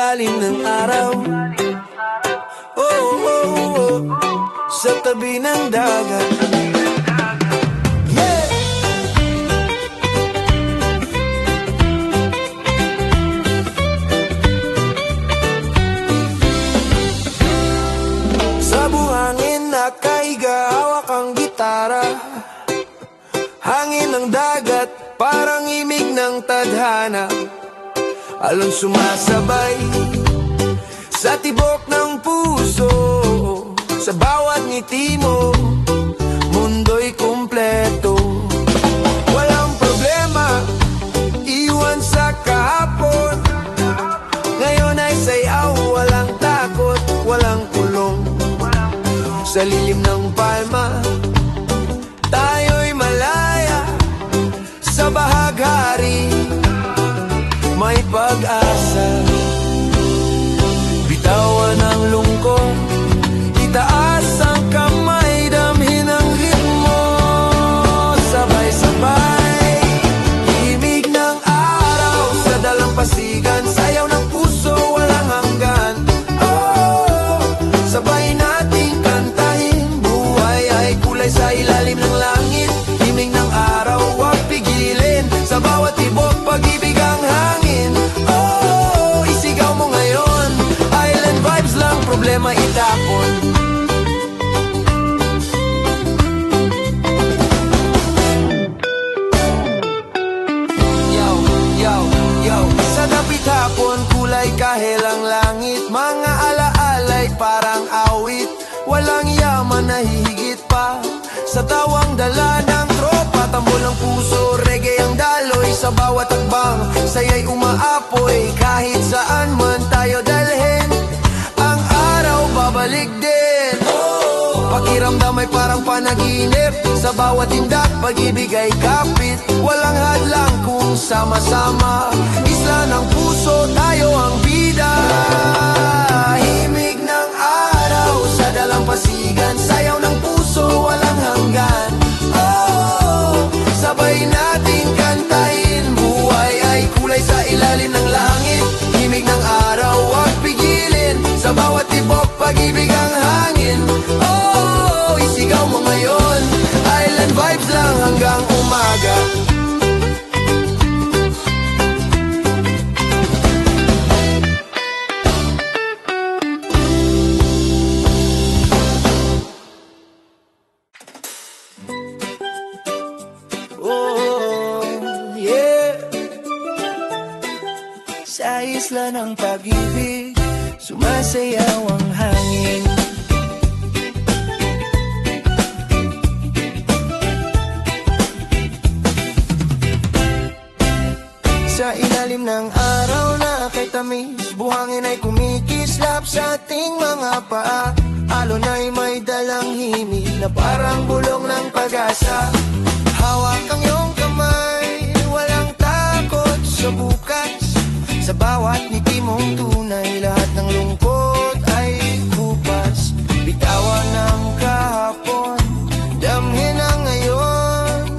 ilalim ng araw. Oh, oh, oh, sa tabi ng dagat. Yeah! Sa buhangin nakahiga, hawak ang gitara. Hangin ng dagat, parang imig ng tadhana. Alon sumasabay sa tibok ng puso. Sa bawat ngiti mo, mundo'y kumpleto. Walang problema, iwan sa kahapon. Ngayon ay sayaw, walang takot, walang kulong. Sa lilim ng palma, tayo'y malaya. Sa bahaghari, may pag-asa. Bitawan ang lungkot, itaas ang kamay, damhin ang ritmo. Sabay-sabay, himig ng araw sa dalampasigan, sayaw ng puso, walang hanggan. Oh, sabay nating kantahin, buhay ay kulay sa ilalim ng langit. Himig ng araw, huwag pigilin, sa bawat tibok pag-ibig ang hangin. Oh, isigaw mo ngayon, island vibes lang, problema itapon. Yo, yo, yo, sa dapit hapon, kulay kahel ang langit. Mga alaalay parang awit, walang yaman na hihigit pa sa tawang dala ng tropa. Tambol ang puso, reggae ang daloy, sa bawat akbang saya'y umaapoy. Kahit saan man tayo dalhin, ang araw babalik din. Pakiramdam ay parang panaginip, sa bawat tindak pag-ibig ay kapit. Walang hadlang kung sama-sama, isla ng puso, tayo ang bida. Himig ng araw sa dalampasigan, sayaw ng puso, walang hanggan. Oh, sabay nating kantahin, buhay ay kulay sa ilalim ng langit. Himig ng araw, huwag pigilin, sa bawat tibok pag-ibig ang hangin. Oh, isigaw mo ngayon, island vibes lang hanggang umaga. Oh, yeah. Sa isla ng pag-ibig, sumasayaw ang hangin. Sa ilalim ng araw na kay tamis, buhangin ay kumikislap sa ating mga paa. Alon ay may dalang himig na parang bulong ng pag-asa. Hawak ang iyong kamay, walang takot sa bukas. Sa bawat ngiti mong tunay, lahat ng lungkot ay kupas. Bitawan ang kahapon, damhin ang ngayon.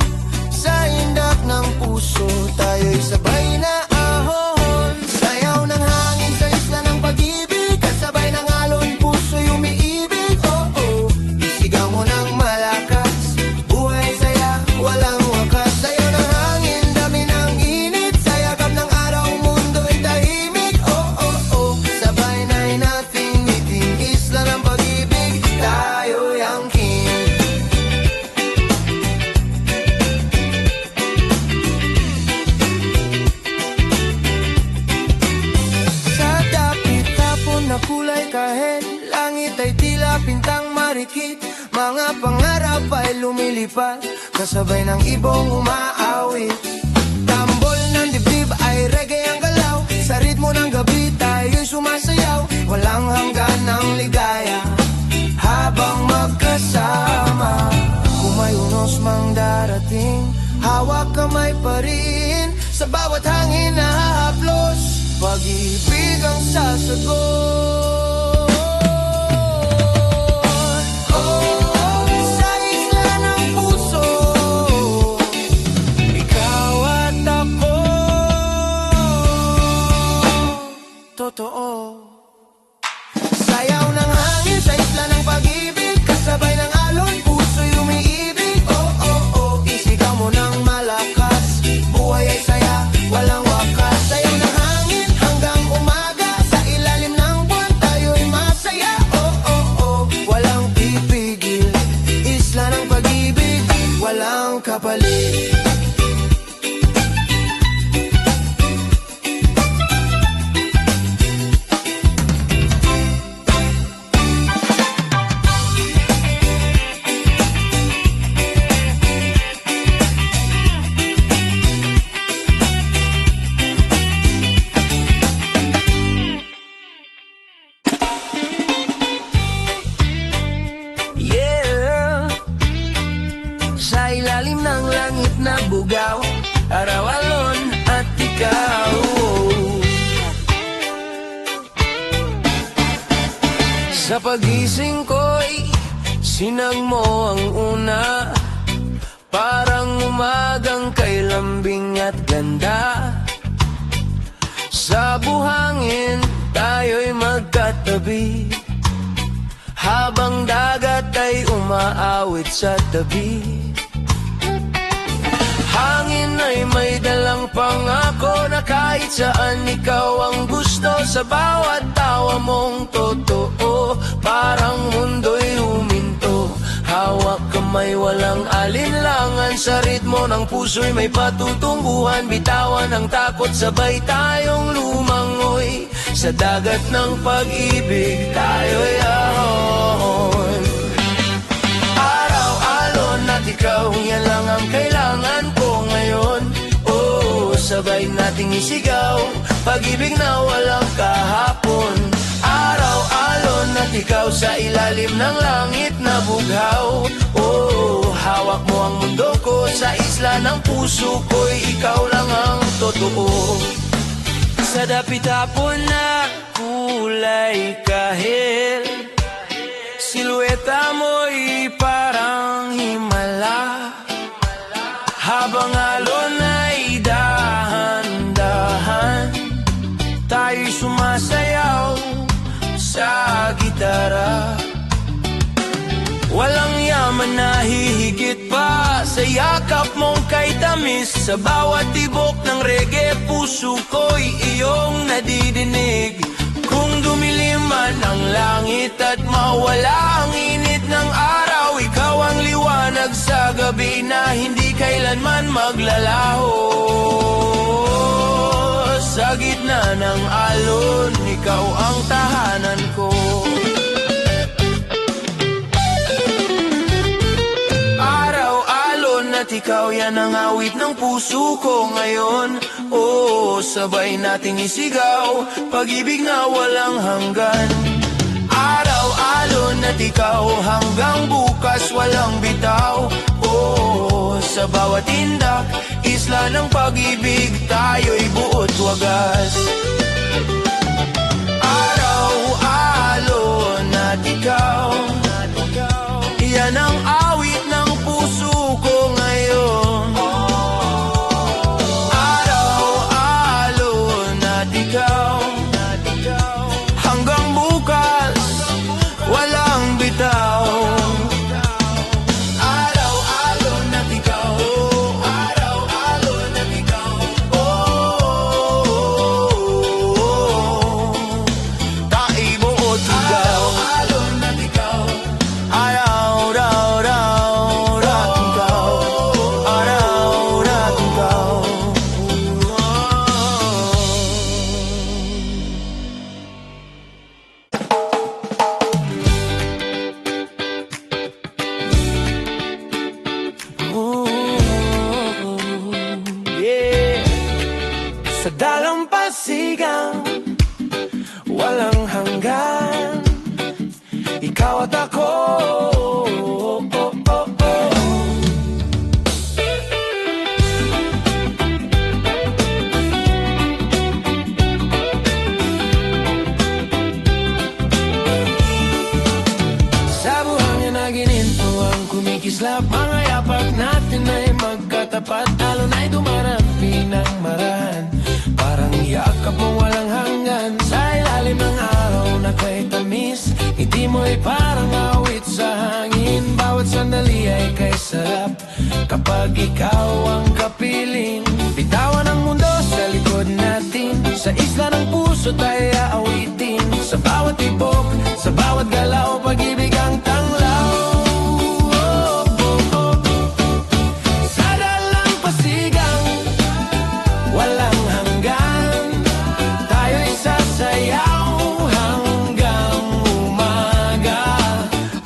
Sa indak ng puso, tayo'y sabay na ahon. Sayaw ng hangin sa isla ng pag-ibig, kasabay ng alon, puso'y umiibig. Oh, oh, isigaw mo ng malakas, buhay saya, walang wakas. Sayaw ng hangin, dami ng init, sa yakap ng araw, mundo'y tahimik. Oh, oh, oh, sabay na'y nating ngiting, isla ng pag-ibig, tayo'y ang king. Sa dapit hapon na kulay kahel, langit ay tila pintang marikit. Mga pangarap ay lumilipad, kasabay ng ibong umaawit. Tambol ng dibdib ay reggae ang galaw, sa ritmo ng gabi tayo'y sumasayaw. Walang hanggan ng ligaya, habang magkasama. Kung may unos mang darating, hawak kamay pa rin. Sa bawat hangin na hahaplos, pag-ibig ang sasagot. Oh, sa isla ng puso, ikaw at ako, totoo. Sa pagising ko'y sinag mo ang una, parang umagang kay lambing at ganda. Sa buhangin tayo'y magkatabi, habang dagat ay umaawit sa tabi. Hangin ay may dalang pangako na kahit saan ikaw ang gusto. Sa bawat tawa mong totoo, parang mundo'y huminto. Hawak kamay walang alinlangan, sa ritmo ng puso'y may patutunguhan. Bitawan ang takot, sabay tayong lumangoy. Sa dagat ng pag-ibig tayo'y ahon. Araw-alon at ikaw, yan lang ang kailangan ko ngayon. Oh, sabay nating isigaw, pag-ibig na walang kahapon. Araw-alon at ikaw, sa ilalim ng langit na bughaw. Oh, hawak mo ang mundo ko, sa isla ng puso ko'y ikaw lang ang totoo. Sa dapit-hapon na kulay kahel, silueta mo'y parang himala. Habang alon ay dahan-dahan, tayo'y sumasayaw sa gitara. Walang yaman na hihigit pa sa yakap mong kay tamis. Sa bawat tibok ng reggae, puso ko'y iyong nadidinig. Kung dumilim man ang langit at mawala ang init ng araw, ikaw ang liwanag sa gabi na hindi kailanman maglalaho. Sa gitna ng alon, ikaw ang tahanan ko. Araw-alon at ikaw, yan ang awit ng puso ko ngayon. Oh, sabay nating isigaw, pag-ibig na walang hanggan. Araw-alon at ikaw, hanggang bukas walang bitaw. Oh, sa bawat tindak, isla ng pag-ibig, tayo'y buot wagas. Araw-alon at ikaw, yan ang awit ng puso ko ngayon. Araw-alon at ikaw, hanggang bukas walang bitaw. Araw-alon at ikaw, araw-alon at ikaw. Oh, taibuot ikaw. Araw-alon at ikaw, araw-raw-raw-raw ikaw, araw-raw ikaw. Yeah. Sa dalampasigang walang hanggan, ikaw at ako. Sa buhangin na gininto ang kumikislap, mga yapak natin ay magkatapat. Alon ay dumarapi ng marahan, parang yakap mong walang hanggan. Sa ilalim ng araw na kay tamis, ngiti mo'y parang awit sa hangin. Bawat sandali ay kay sarap kapag ikaw ang kapiling. Bitawan ang mundo sa likod natin, sa isla ng puso tayo aawitin. Sa bawat tibok, sa bawat galaw, pag-ibig ang tanglaw. Sa dalampasigang walang hanggan, tayo'y sasayaw hanggang umaga.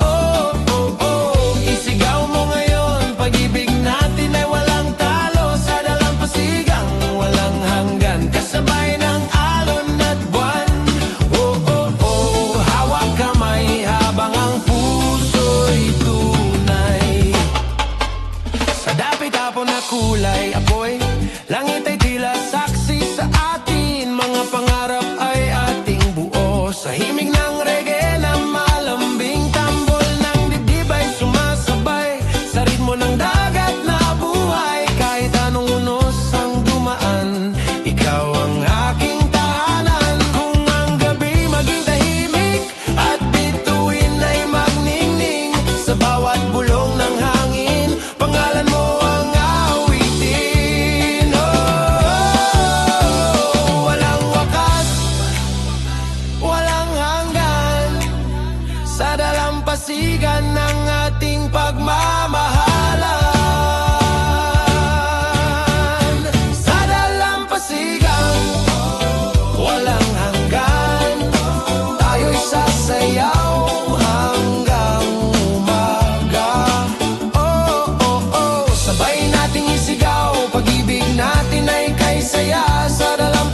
Oh, oh, oh, isigaw mo ngayon, pag-ibig natin ay walang talo. Sa dalampasigang walang hanggan, kasabay ng alon at buwan. Oh, oh, oh, hawak kamay habang ang puso'y tunay. Sa dapit-hapon na kulay apoy, langit ay tila saksi sa atin. Mga pangarap ay ating buo, sa himig ng reggae na malaw.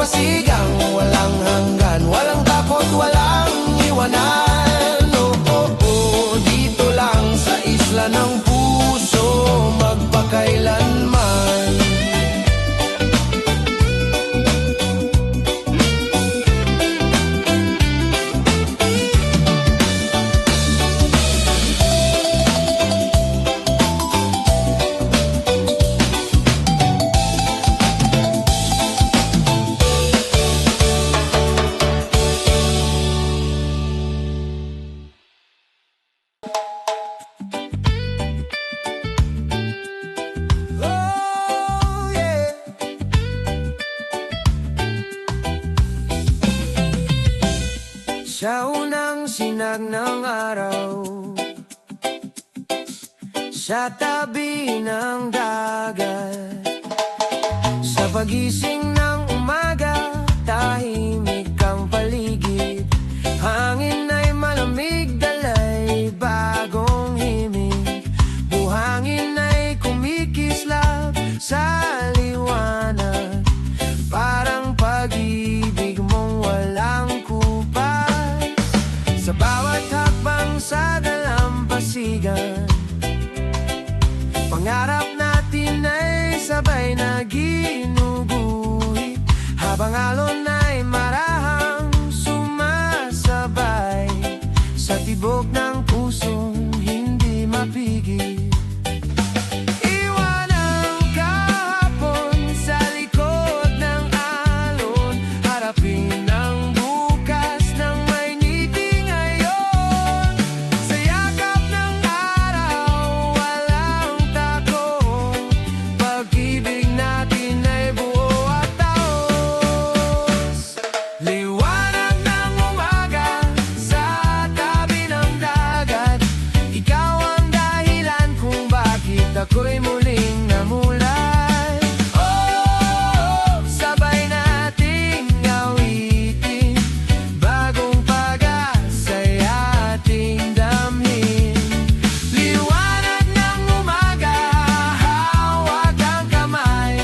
dalampasigang walang hanggan, walang takot, walang iwanan. Oh, oh, oh, dito lang sa isla ng puso, magpakailanman. Oh, yeah. Sa unang sinag ng araw, sa tabi ng dagat, sa pagising ng umaga, tahimik ang paligid. Hangin ay malamig, dalay bagong himig. Buhangin ay kumikislap sa liwanag, parang pag-ibig mong walang kupal. Sa bawat hakbang sa dalampasigan, pangarap natin ay sabay na ginuguhit, habang alon ay marahang sumasabay sa tibok ng pusong hindi mapigil. Iwan ang kahapon sa likod ng alon, harapin ang bukas ng may ngiti ngayon. Sa yakap ng araw, walang takot, pag-ibig natin ay buo at taos. Liwanag ng umaga sa tabi ng dagat, ikaw ang dahilan kung bakit ako'y muling namulat. Oh, sabay nating awitin, bagong pag-asa'y ating damhin. Liwanag ng umaga, hawak ang kamay,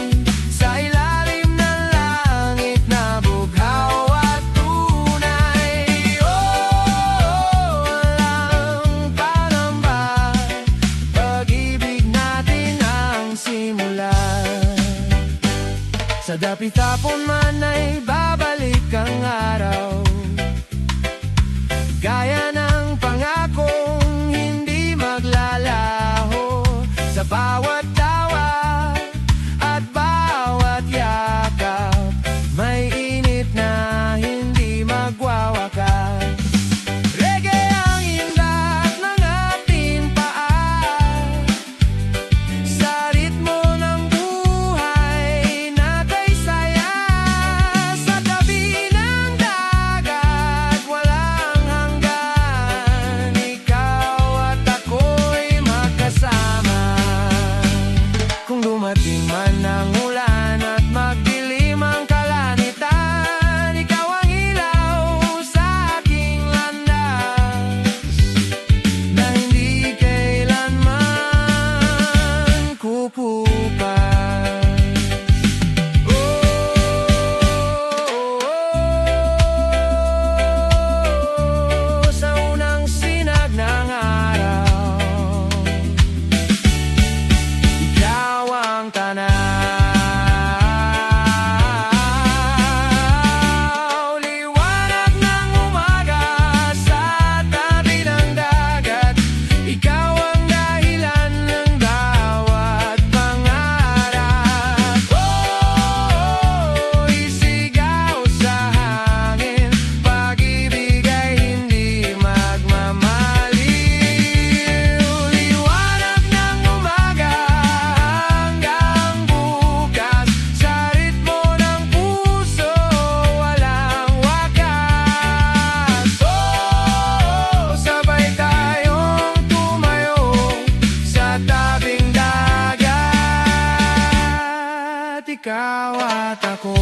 sa ilalim ng langit na bughaw at tunay. Oh, walang panamba, pag-ibig natin ang simula. Sa dapit-tapon man ay babalik ang araw, gaya ng pangakong hindi maglalaho. Sa bawat tawa at bawat yakap, may init na hindi magwawakas. Reggae ang indat ng ating paa, sa ritmo ng buhay natay saya. Sa tabi ng dagat, walang hanggan, ikaw at ako'y magkasama. Kung dumating man ang ulan at magdilim ang kalanitan, ikaw ang ilaw sa aking landas, na hindi kailanman kukupas. Oh, sa unang sinag ng araw, ikaw ang tanaw. Liwanag ng umaga sa tabi ng dagat, ikaw ang dahilan ng bawat pangarap. Oh, isigaw sa hangin, pag-ibig ay hindi magmamaliw. Liwanag ng umaga hanggang bukas, sa ritmo ng puso walang wakas. Oh, sabay tayong tumayo sa tabing dagat, ikaw at ako.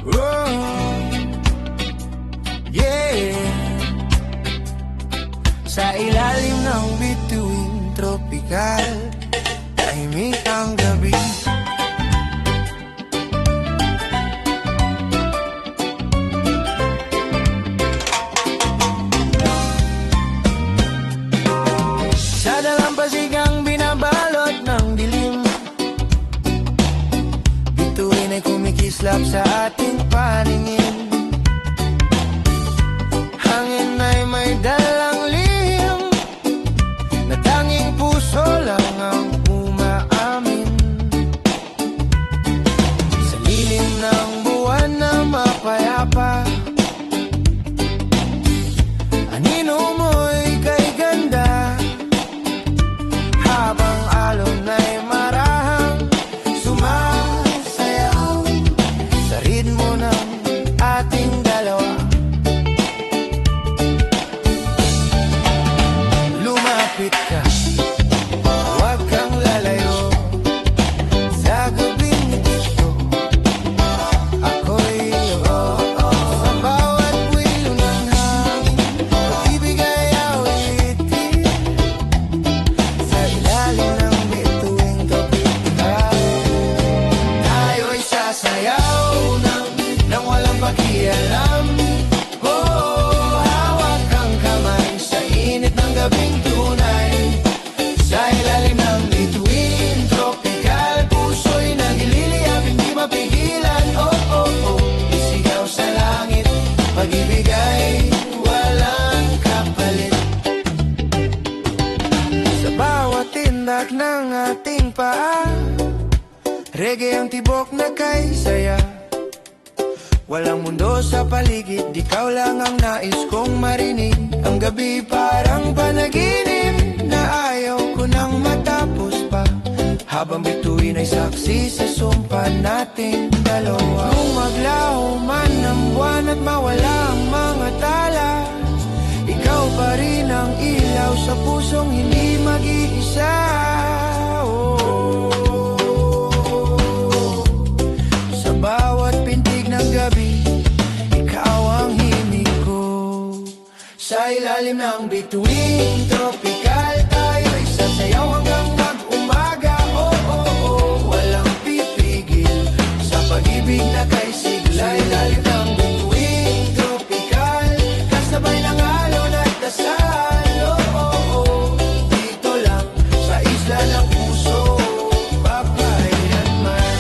Oh, Sa ilalim ng bituin tropikal, tahimik ang gabi. Sa dalampasig ang binabalot ng dilim, bituin ay kumikislap sa ating paningin. Hangin ay may dalang lihim na tanging puso lang ang umaamin. Sa lilim ng buwan na mapayapa, anino mo'y kay ganda, habang alon ay marahang sumasayaw sa ritmo ng ating dalawa. Lumapit ka, huwag kang lalayo, sa gabing ito ako'y sa bawat wilo ng hangin, pag-ibig ay awitin sa ilalim ng bituing tropikal. Tayo'y sasayaw nang walang pakialam. Hawak ang kamay sa init ng gabing tunay. Sa ilalim ng bituin tropikal, puso'y nagililiyab, hindi mapigilan. Isigaw sa langit, pag-ibig ay walang kapalit. Sa bawat tindak ng ating paa, reggae ang tibok na kay saya. Walang mundo sa paligid, ikaw lang ang nais kong marinig. Ang gabi parang panaginip na ayaw ko nang matapos pa, habang bituin ay saksi sa sumpa nating dalawa. Kung maglaho man ang buwan at mawala ang mga tala, ikaw pa rin ang ilaw sa pusong hindi mag-iisa. Sa bawat pintig ng gabi, ikaw ang himig ko. Sa ilalim ng bituin tropikal, tayo'y sasayaw hanggang mag-umaga. Walang pipigil sa pag-ibig na kay sigla. Sa ilalim ng bituin tropikal, kasabay ng alon at dasal. Dito lang sa isla ng puso, papailanman.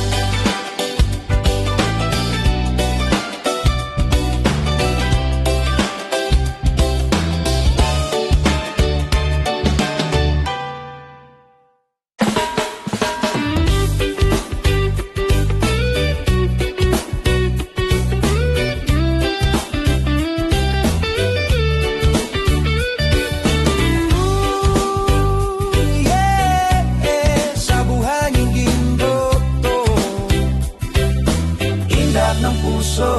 Sa buhangin gindoto, indak ng puso.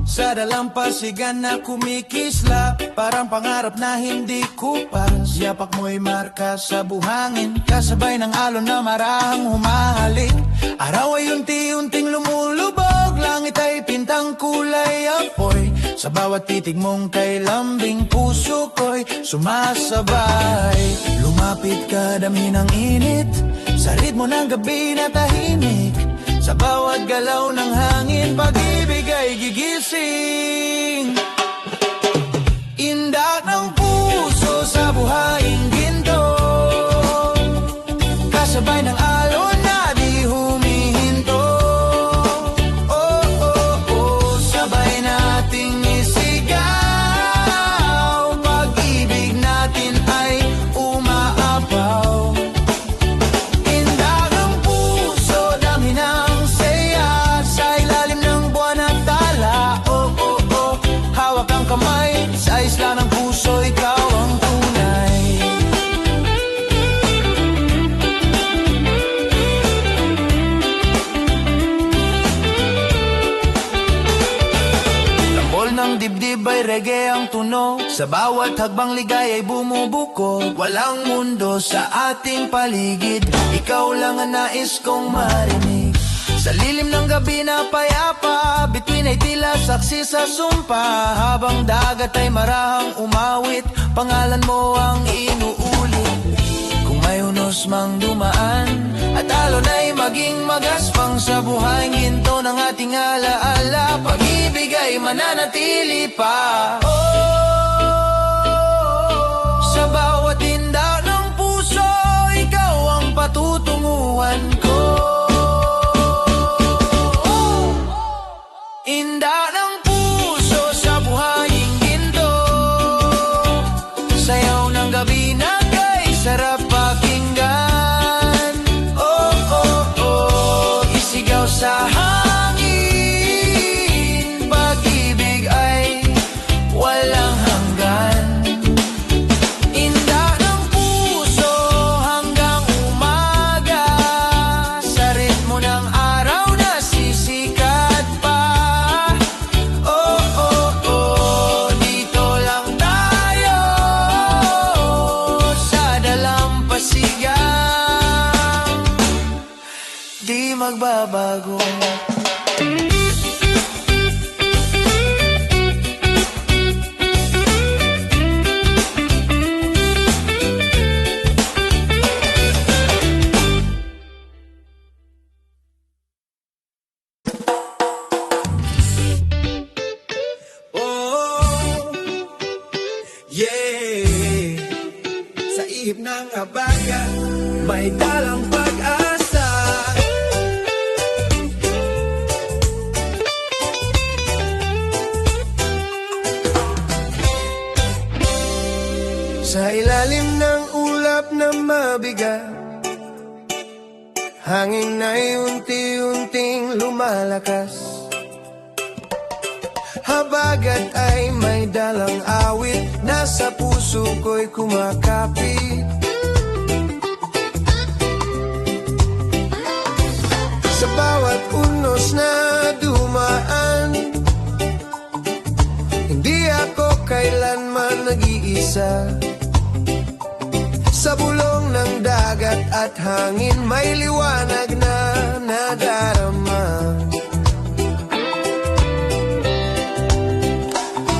Sa dalampasigan na kumikislap, parang pangarap na hindi kupas. Yapak mo'y marka sa buhangin, kasabay ng alon na marahang humahalik. Araw ay unti-unting lumulubog, langit ay pintang kulay apoy. Sa bawat titig mong kay lambing, puso ko'y sumasabay. Lumapit ka, damhin ang init, sa ritmo ng gabi na tahimik. Sa bawat galaw ng hangin, pag-ibig ay gigising. Indak ng puso sa buhaing ginto, kasabay ng alon na di humihinto. Sabay nating isigaw, pag-ibig natin ay umaapaw. Indak ng puso, dami ng saya, sa ilalim ng buwan at tala. Hawak ang kamay, sa isla ng puso, ikaw ang tunay. Tambol ng dibdib ay reggae ang tunog, sa bawat hagbang ligay ay bumubuko. Walang mundo sa ating paligid, ikaw lang ang nais kong marinig. Sa lilim ng gabi na payapa, bituin ay tila saksi sa sumpa. Habang dagat ay marahang umawit, pangalan mo ang inuulit. Kung may unos mang dumaan, at alon ay maging magaspang sa buhay, ginto ng ating alaala, pag-ibig ay mananatili pa. Sa bawat tinda ng puso, ikaw ang patutunguhan ko. Inda ng puso sa buhaying ginto, sayaw ng gabi na kay sarap pakinggan. Oh, oh, oh, isigaw sa hangin, pag-ibig ay walang hanggan. Inda ng puso hanggang umaga, sa ritmo ng araw na sisikat pa. Oh, oh, oh, dito lang tayo sa dalampasigan, di magbabago. Oh, yeah. Sa ihip ng abaga, may dalang pag-asa. Sa ilalim ng ulap na mabigat, hangin ay unti-unting lumalakas. Habagat ay may dalang awit, nasa puso ko'y kumakapit. Sa bawat unos na dumaan, hindi ako kailanman nag-iisa. Sa bulong ng dagat at hangin, may liwanag na nadarama.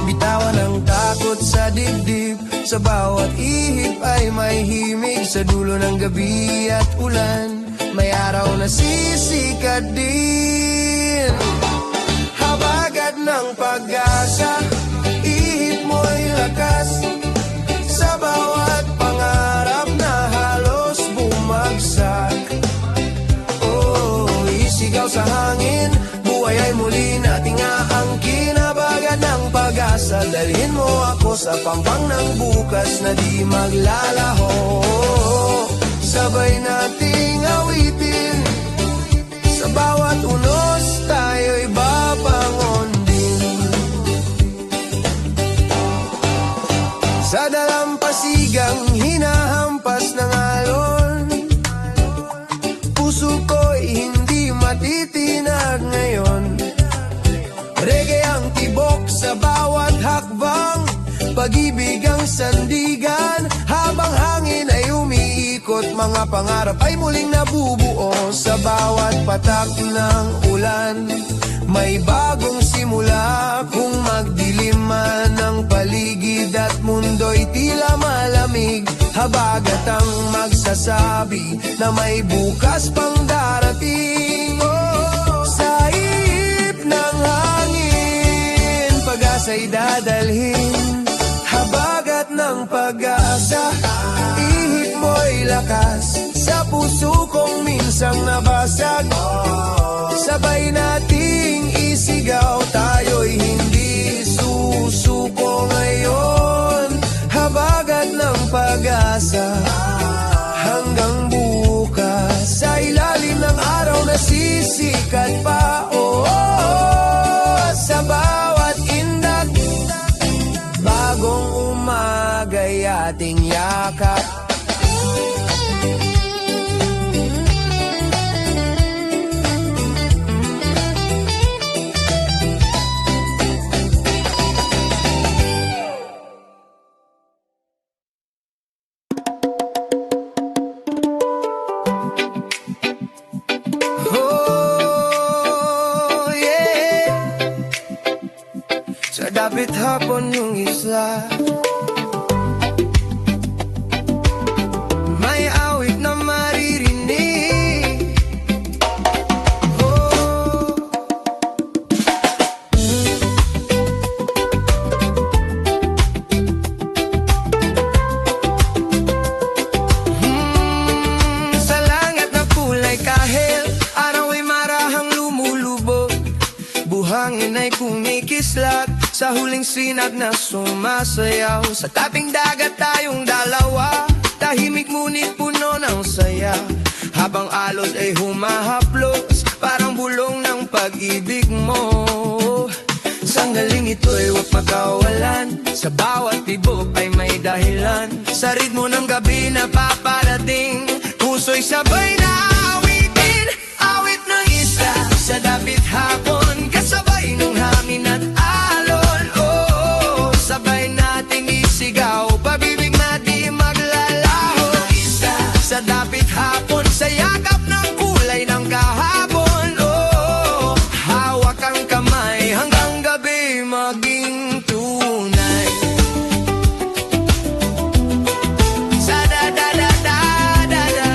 Bitawan ang takot sa dibdib, sa bawat ihip ay may himig. Sa dulo ng gabi at ulan, may araw na sisikat din. Habagat ng pag-asa, ihip mo'y lakas. Sa bawat pangarap na halos bumagsak, oh, isigaw sa hangin, buhay ay muli nating aangkin. Habagat ng pag-asa, dalhin mo ako sa pampang ng bukas na di maglalaho. Sabay nating awitin, sa bawat unos tayo'y babangon din. Sa dalampasigang hinahampas ng alon, puso ko'y hindi matitinag ngayon. Reggae ang tibok sa bawat hakbang, pag-ibig ang sandigan. Habang hangin ay umiikot, mga pangarap ay muling nabubuo. Sa bawat patak ng ulan, may bagong simula. Kung magdilim man ang paligid at mundo'y tila malamig, habagat ang magsasabi na may bukas pang darating. Oh, sa ihip ng hangin, pag-asa'y dadalhin. Habagat ng pag-asa, ihip mo'y lakas. Sa puso kong minsang nabasag, sabay nating isigaw, tayo'y hindi susuko ngayon. Habagat ng pag-asa, hanggang bukas, sa ilalim ng araw na sisikat pa. Oh, oh, oh, sa bawat indak, bagong umaga'y ating yakap. dapit hapon yung isla. May awit na maririnig. Oh. Sa langit na kulay kahel, araw ay marahang lumulubog. Buhangin ay kumikislap sa huling sinag na sumasayaw. Sa tabing dagat tayong dalawa, tahimik ngunit puno ng saya. Habang alon ay humahaplos, parang bulong ng pag-ibig mo. Sanggaling ito'y huwag makawalan, sa bawat tibok ay may dahilan. Sa ritmo ng gabi na paparating, puso'y sabay na awitin. Awit ng isa sa dapit hapon, kasabay ng hangin at alon. Oh, sabay nating isigaw, pag-ibig na di maglalaho. Isa sa dapit hapon, sa yakap ng kulay ng kahapon. Oh, hawak ang kamay hanggang gabi maging tunay. Sa da-da-da-da-da-da.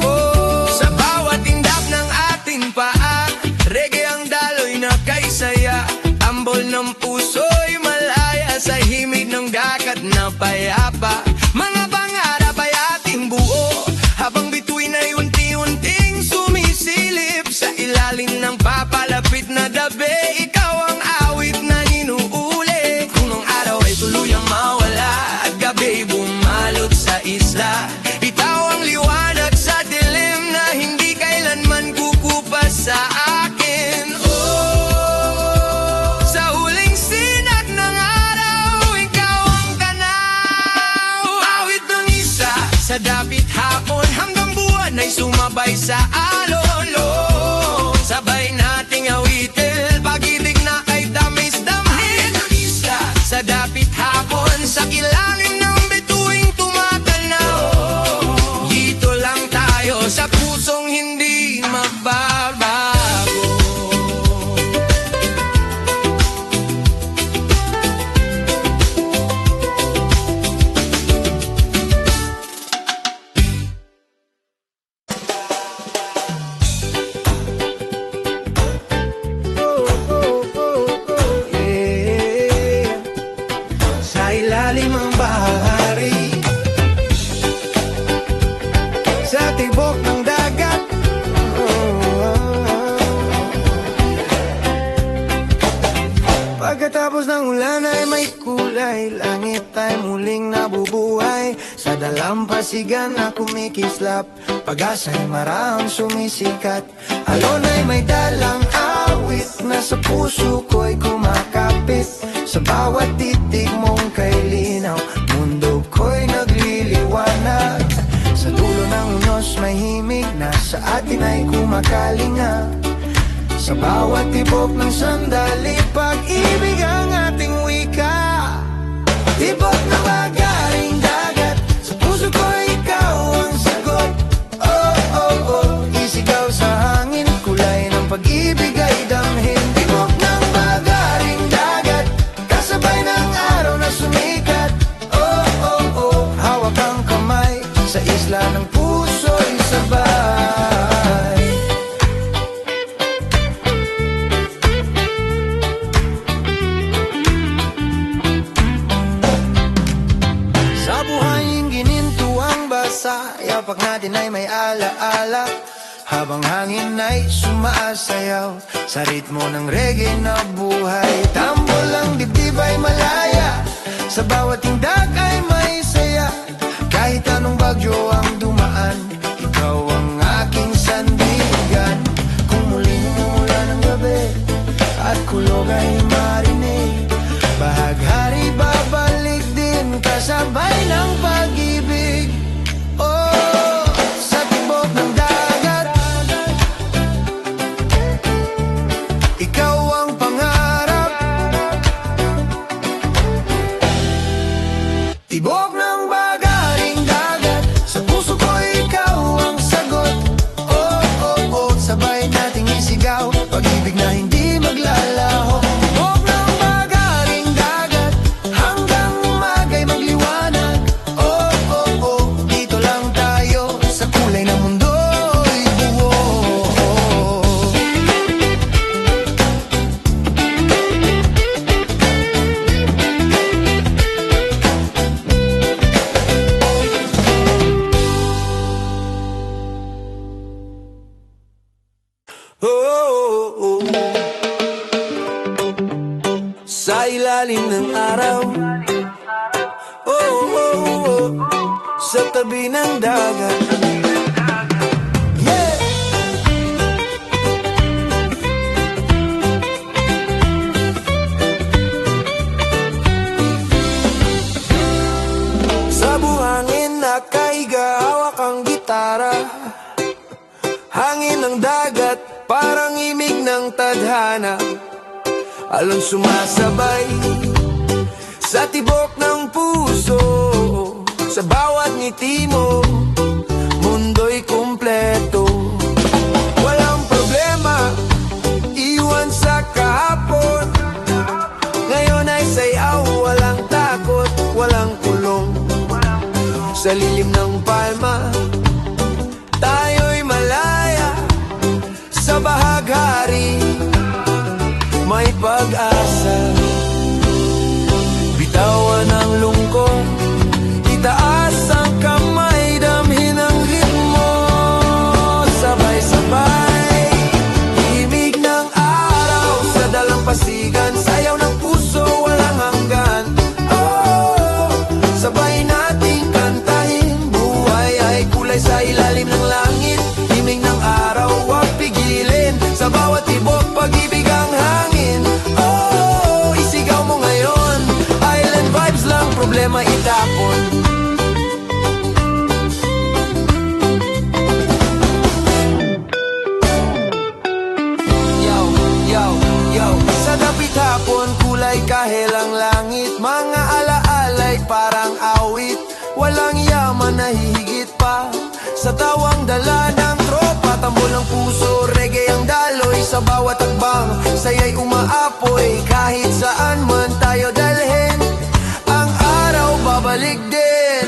Oh, sa bawat tindap ng ating paa, reggae ang daloy na kaysaya. Ambol ng puso'y malaya sa himig ng dagat na payapa. Mga pangarap ay ating buo, habang bituin ay unti-unting sumisilip. Sa ilalim ng papalapit na dabi, ikaw ang awit na inuuli. Kung ang araw ay tuluyang mawala at gabi bumalot sa isla, bitaw ang liwanag sa dilim na hindi kailanman kukupas sa akin. Oh, sa huling sinag ng araw, ikaw ang tanaw. Awit ng isa sa dapit hapon, hanggang buwan ay sumabay sa alon. Oh, sabay nating awitin, pag-ibig na ay tamis-damhin. Isa sa dapit hapon, sa ilalim ng bituing tumatanaw. Dito lang tayo sa pusong hindi magbabago. Yeah. Sa ilalim ng bahari, sa tibok ng dagat. Pagkatapos ng ulan ay may kulay, langit ay muling nabubuhay. Sa dalampasigan na kumikislap, pag-asa'y marahang sumisikat. Alon ay may dalang awit na sa puso ko'y kumakapit. Sa bawat titig mong kay linaw, mundo ko'y nagliliwanag. Sa dulo ng unos may himig na sa atin ay kumakalinga. Sa bawat tibok ng sandali, pag-ibig ang ating wika. Tibok na magaling dagat, sa puso ko ikaw ang sagot. Oh, oh, oh, isigaw sa hangin, kulay ng pag-ibig ay damhin. Tibok ng magaling dagat, kasabay ng araw na sumikat. Oh, oh, oh, hawak ang kamay, sa isla ng puso'y sabay. Sa buhaying ginintuang basa, yapak natin ay may alaala. Habang hangin ay sumaasayaw sa ritmo ng reggae na buhay. Tambol ang dibdib ay malaya, sa bawat tindak ay may saya. Kahit anong bagyo ang dumaan, ikaw ang aking sandigan. Kung muling umula ng gabi at kulog ay marinig, bahaghari babalik din kasabay ng pag-ibig. Oh, sa tibok ng dagat, ikaw ang pangarap. Tibok ng bagaring dagat, sa puso ko ikaw ang sagot. Oh, oh, oh, sabay nating isigaw, pag-ibig na hindi maglalaho. Tibok ng Sa ilalim ng araw, oh, oh, oh, oh. Sa tabi ng dagat, yeah! Sa buhangin nakahiga, hawak ang gitara. Hangin ng dagat, parang imig ng tadhana. Alon sumasabay sa tibok ng puso. Sa bawat ngiti mo, mundo'y kumpleto. Walang problema, iwan sa kahapon. Ngayon ay sayaw, walang takot, walang kulong. Sa lilim ng palma, tayo'y malaya. Sa bahaghari, may pag-asa. Bitawan ang lungkot, itaas ang kamay, damhin ang ritmo. Sabay-sabay, himig ng araw sa dalampasigan, sayaw ng puso, walang hanggan. Oh, sabay nating kantahin, buhay ay kulay sa ilalim ng langit. Himig ng araw, huwag pigilin, sa bawat tibok, pag-ibig ang hangin. Oh, isigaw mo ngayon, island vibes lang, problema itapon. Yo, yo, yo. Sa dapit hapon, kulay kahel ang langit. Mga alaalay parang awit, walang yaman na hihigit pa sa tawang dala ng tropa. Tambol ng puso, reggae ang daloy. Sa bawat akbang, saya'y umaapoy. Kahit saan man tayo dalhin, ang araw babalik din.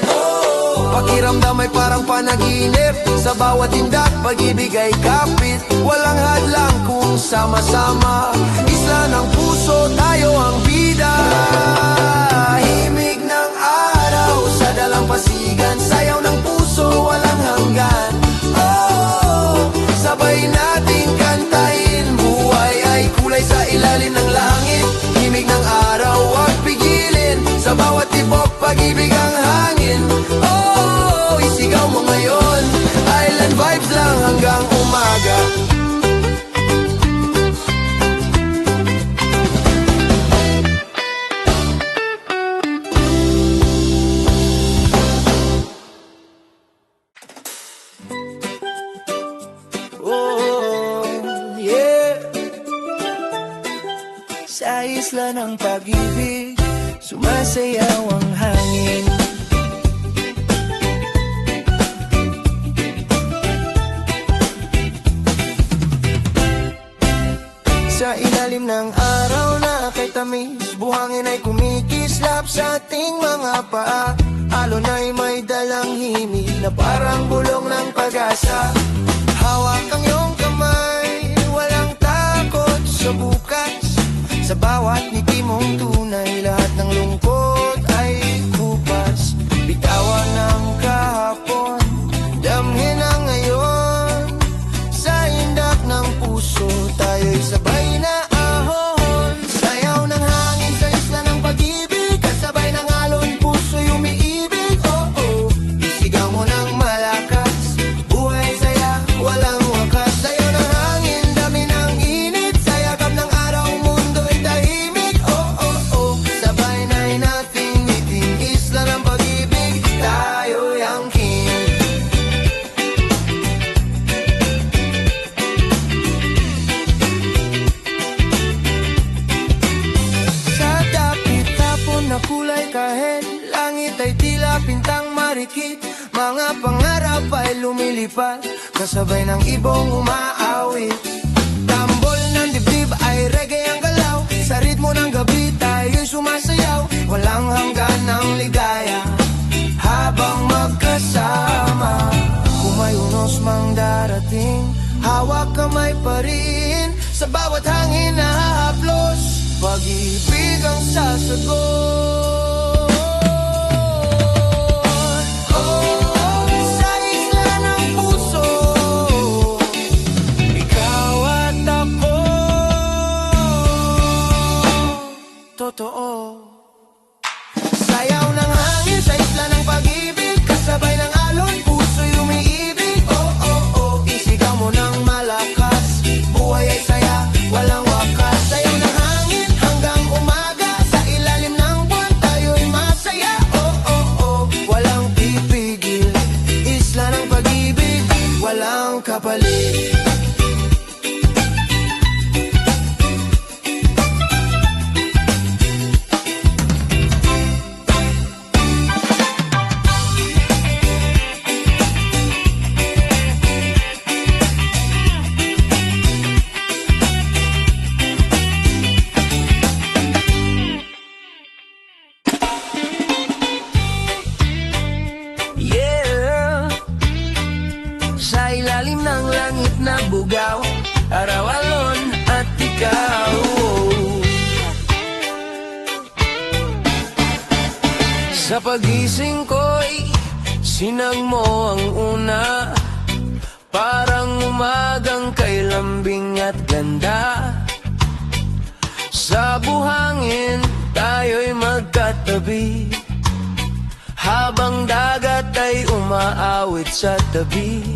Pakiramdam ay parang panaginip, sa bawat tindak, pag-ibig ay kapit. Walang hadlang kung sama-sama, isla ng puso, tayo ang bida. Himig ng araw sa dalampasigan, sayaw ng puso, walang hanggan. Oh, sabay nating kantahin, buhay ay kulay sa ilalim ng langit. Himig ng araw, huwag pigilin, sa bawat tibok, pag-ibig ang hangin. Oh, isigaw mo ngayon, island vibes lang hanggang umaga. Oh, yeah. Sa isla ng pag-ibig, sumasayaw ang hangin. Sa ilalim ng araw na kay tamis, buhangin ay kumikislap sa ating mga paa. Alon ay may dalang himig na parang bulong ng pag-asa. Hawak ang iyong kamay, walang takot sa bukas. Sa bawat ngiti mong tunay, lahat ng lungkot ay kupas. Bitawan ang kahapon, damhin ang ngayon. Sa indak ng puso, tayo'y sabay na ahon. Sayaw ng hangin sa isla ng pag-ibig, kasabay ng alon, puso'y umiibig. Oh, oh, isigaw mo ng malakas, buhay saya, walang wakas. Sayaw ng hangin, dami ng init, sa yakap ng araw, mundo'y tahimik. Oh, oh, oh, sabay na'y nating ngiting, isla ng pag-ibig, tayo'y ang king. Sa dapit hapon na kulay kahel, langit ay tila pintang marikit. Mga pangarap ay lumilipad, kasabay ng ibong umaawit. Tambol ng dibdib ay reggae ang galaw, sa ritmo ng gabi tayo'y sumasayaw. Walang hanggan ng ligaya, habang magkasama. Kung may unos mang darating, hawak kamay pa rin. Sa bawat hangin na hahaplos, pag-ibig ang sasagot. Oh, sa isla ng puso, ikaw at ako. Sa pagising ko'y sinag mo ang una, parang umagang kay lambing at ganda. Sa buhangin tayo'y magkatabi, habang dagat ay umaawit sa tabi.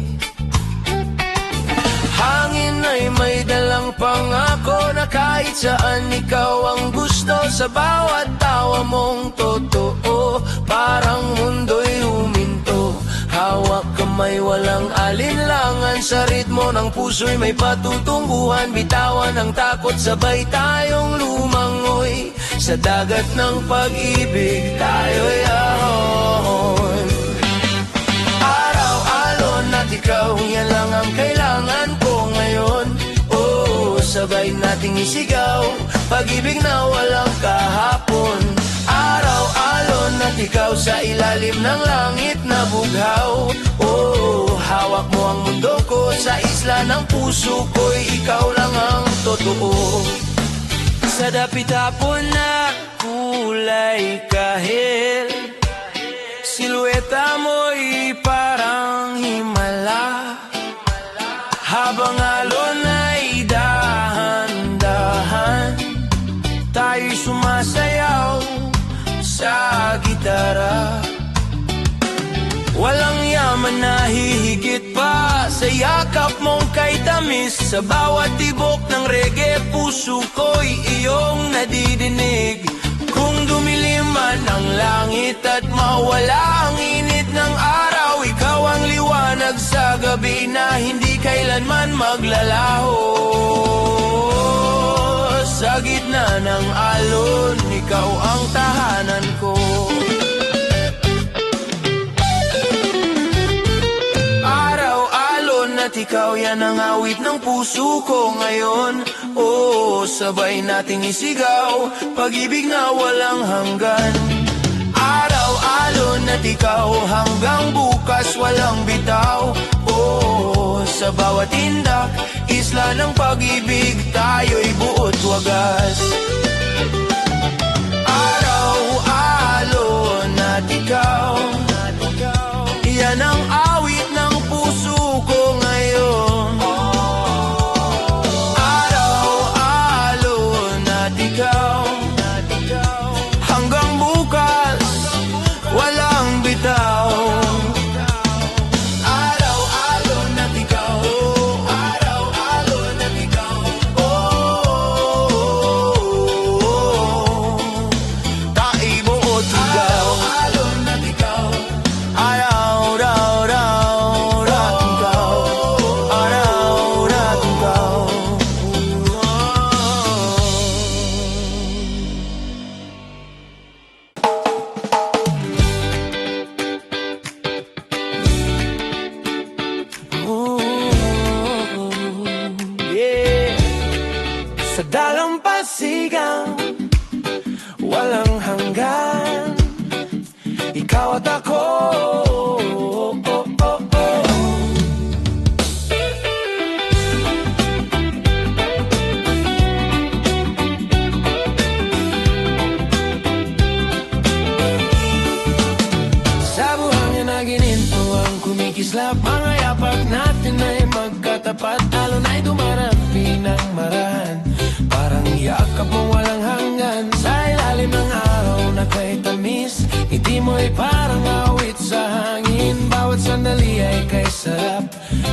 Hangin ay may dalang pangako na kahit saan ikaw ang gusto. Sa bawat tawa mong totoo, parang mundo'y huminto. Hawak kamay walang alinlangan, sa ritmo ng puso'y may patutunguhan. Bitawan ang takot, sabay tayong lumangoy. Sa dagat ng pag-ibig tayo'y ahon. Araw-alon at ikaw, yan lang ang kailangan ko ngayon. Oh, sabay nating isigaw, pag-ibig na walang kahapon. Araw-alon at ikaw, sa ilalim ng langit na bughaw. Oh, hawak mo ang mundo ko, sa isla ng puso ko'y ikaw lang ang totoo. Sa dapit hapon na kulay kahel, silueta mo'y parang himala. Habang alon ay dahan-dahan, tayo'y sumasayaw sa gitara. Walang yaman na hihigit pa sa yakap mong kay tamis. Sa bawat tibok ng reggae, puso ko'y iyong nadidinig. Kung dumilim man ang langit at mawala ang init ng araw, ikaw ang liwanag sa gabi na hindi kailanman maglalaho. Sa gitna ng alon, ikaw ang tahanan ko. Araw-alon at ikaw, yan ang awit ng puso ko ngayon. Oh, sabay nating isigaw, pag-ibig na walang hanggan. Araw-alon at ikaw, hanggang bukas walang bitaw. Oh, sa bawat tindak, isla ng pag-ibig, tayo'y buot wagas. Araw-alon at ikaw, yan ang awit ng puso ko ngayon. Araw-alon at ikaw, hanggang bukas walang bitaw. Araw-alon at ikaw, araw-alon at ikaw. Oh, taibuot ikaw. Araw-alon at ikaw, araw-raw-raw-raw ikaw, araw-raw ikaw. Oh, yeah. Sa dalampasigan, walang hanggan, ikaw at ako. Sa buhangin na gininto ang kumikislap, mga yapak natin ay magkatapat. Alon ay dumarapi ng marahan, parang yakap mo walang hanggan. Sa ilalim ng araw na kay tamis, ngiti mo'y parang awit sa hangin. Bawat sandali ay kay sarap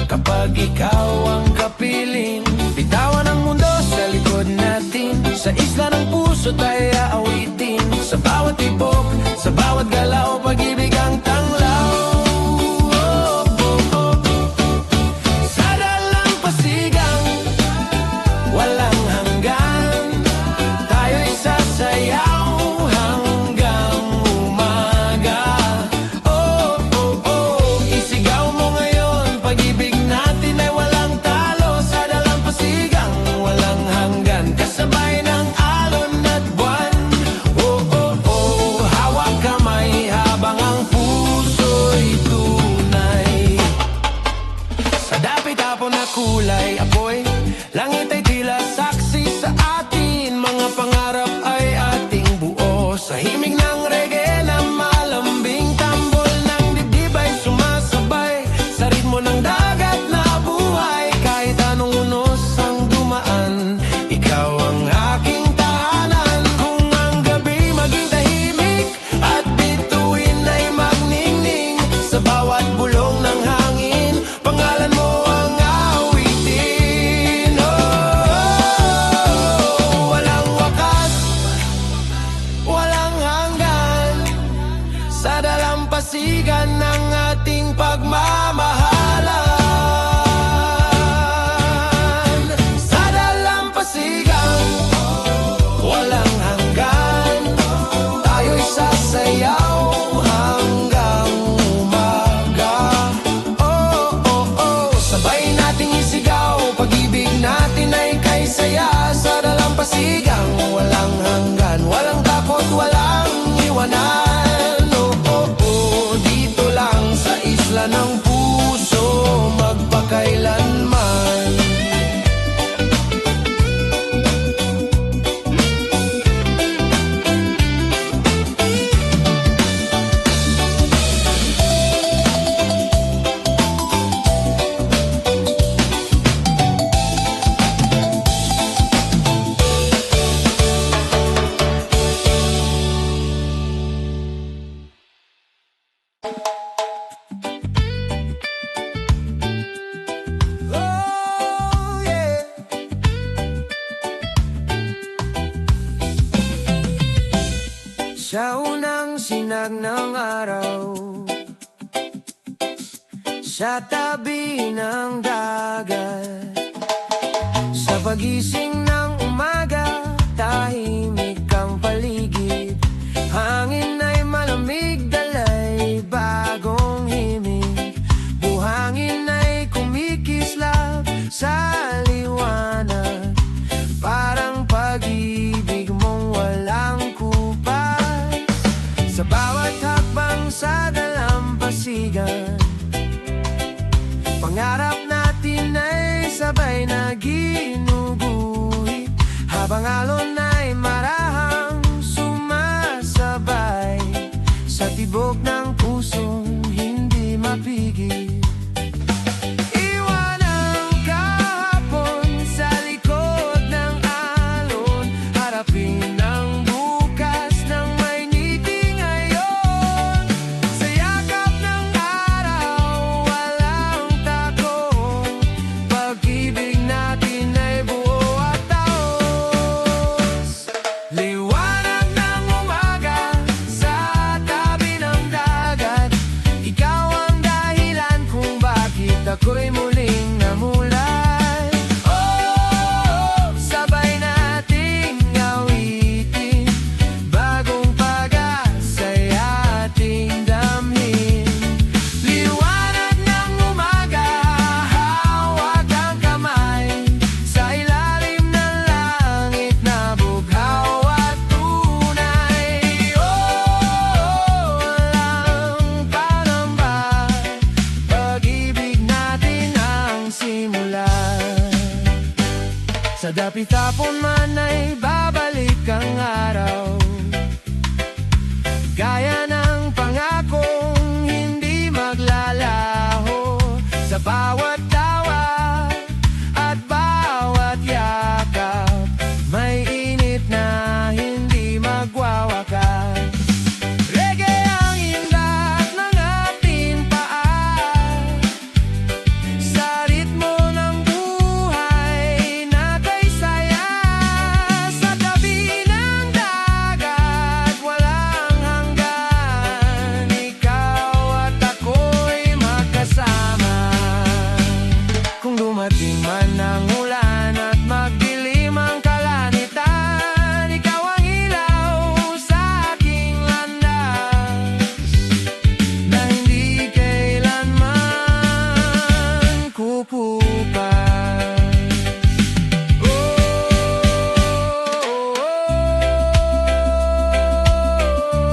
kapag ikaw ang kapiling. Bitawan ang mundo sa likod natin, sa isla ng puso tayo aawitin. Sa bawat tibok, sa bawat galaw, pag-ibig ang tanglaw. Sa dalampasigang, walang hanggan, tayo'y sasayaw hanggang umaga. Oh, oh, oh, isigaw mo ngayon, pag-ibig natin ay walang talo. Sa dalampasigang, walang hanggan, kasabay ng alon at buwan. sinag ng araw sa tabi ng dagat. Sa pagising ng umaga, tahimik ang paligid. Hangin ay malamig, dalay bagong himig. Buhangin ay kumikislap sa liwanag, parang pag-ibig mong walang kupas. Sa bawat hakbang sa dalampasigan, pangarap natin ay sabay na ginuguhit, habang alon ay marahang sumasabay sa tibok ng pusong hindi mapigil. Iwan ang kahapon sa likod ng alon, harapin ang bukas ng may ngiti ngayon. Sa yakap ng araw, walang takot, pag-ibig natin ay buo at taos. Liwanag ng umaga sa tabi ng dagat, ikaw ang dahilan kung bakit ako'y muling namulat. Oh, sabay nating awitin, bagong pag-asa'y ating damhin. Liwanag ng umaga, hawak ang kamay, sa ilalim ng langit na bughaw at tunay. Oh, walang panamba, pag-ibig natin ang simula. Sa dapit-tapon man ay babalik ang araw, gaya ng pangakong hindi maglalaho. Sa bawat tawa at bawat yakap, may init na hindi magwawakas. Reggae ang indat ng ating paa, sa ritmo ng buhay natay saya. Sa tabi ng dagat, walang hanggan, ikaw at ako'y magkasama. Kung dumating man ang ulan at magdilim ang kalanitan, ikaw ang ilaw sa aking landas, na hindi kailanman kukupas.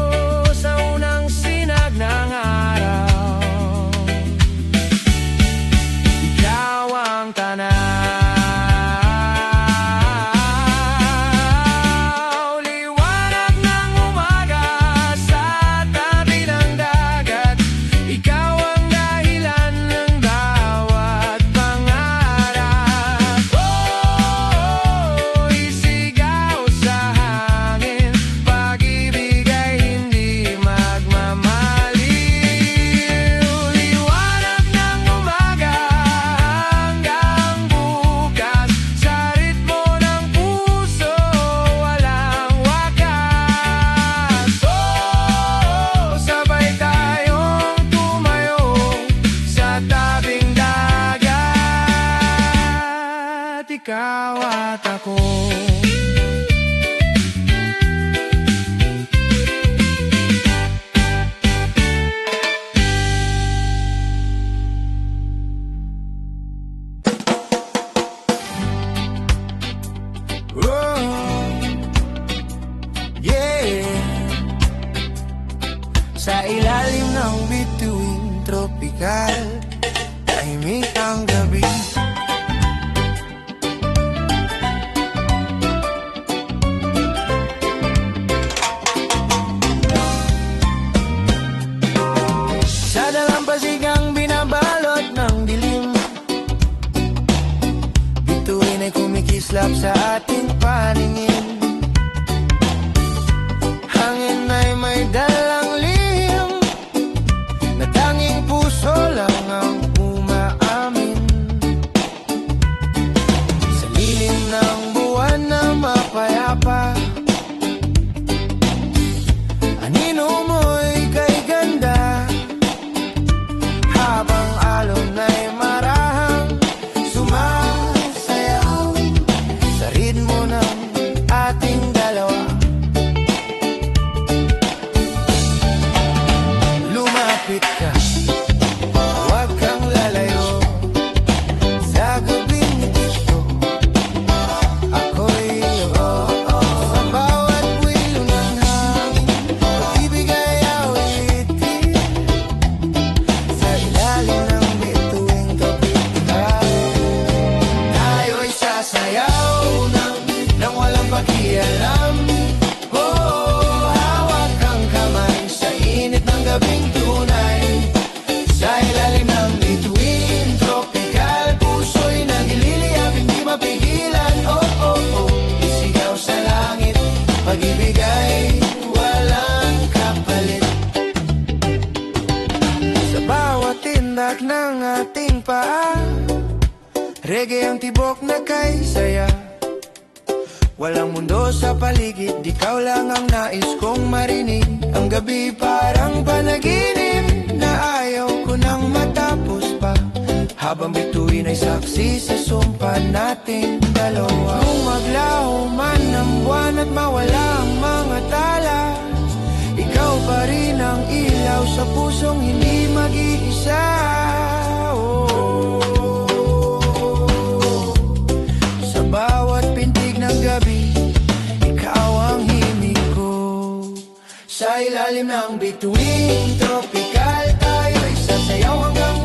Oh, sa unang sinag ng araw, ikaw ang tanaw. Liwanag ng umaga sa tabi ng dagat, ikaw ang dahilan ng bawat pangarap. Oh, isigaw sa hangin, pag-ibig ay hindi magmamaliw. Liwanag ng umaga hanggang bukas, sa ritmo ng puso walang wakas. Oh, sabay tayong tumayo sa tabing dagat, ikaw at ako. Oh, yeah. Sa ilalim ng bituin tropikal, tahimik ang gabi. Sa dalampasigang binabalot ng dilim, bituin ay kumikislap sa ating paningin. Hangin ay may dalang lihim, na tanging puso lang ang umaamin. Sa lilim ng buwan na mapayapa, anino mo'y Reggae ang tibok na kay saya. Walang mundo sa paligid, ikaw lang ang nais kong marinig. Ang gabi parang panaginip na ayaw ko nang matapos pa. Habang bituin ay saksi sa sumpa nating dalawa. Kung maglaho man ang buwan at mawala ang mga tala, ikaw pa rin ang ilaw sa pusong hindi mag-iisa. Sa bawat pintig ng gabi, ikaw ang himig ko. Sa ilalim ng bituin, tropical tayo'y sasayaw hanggang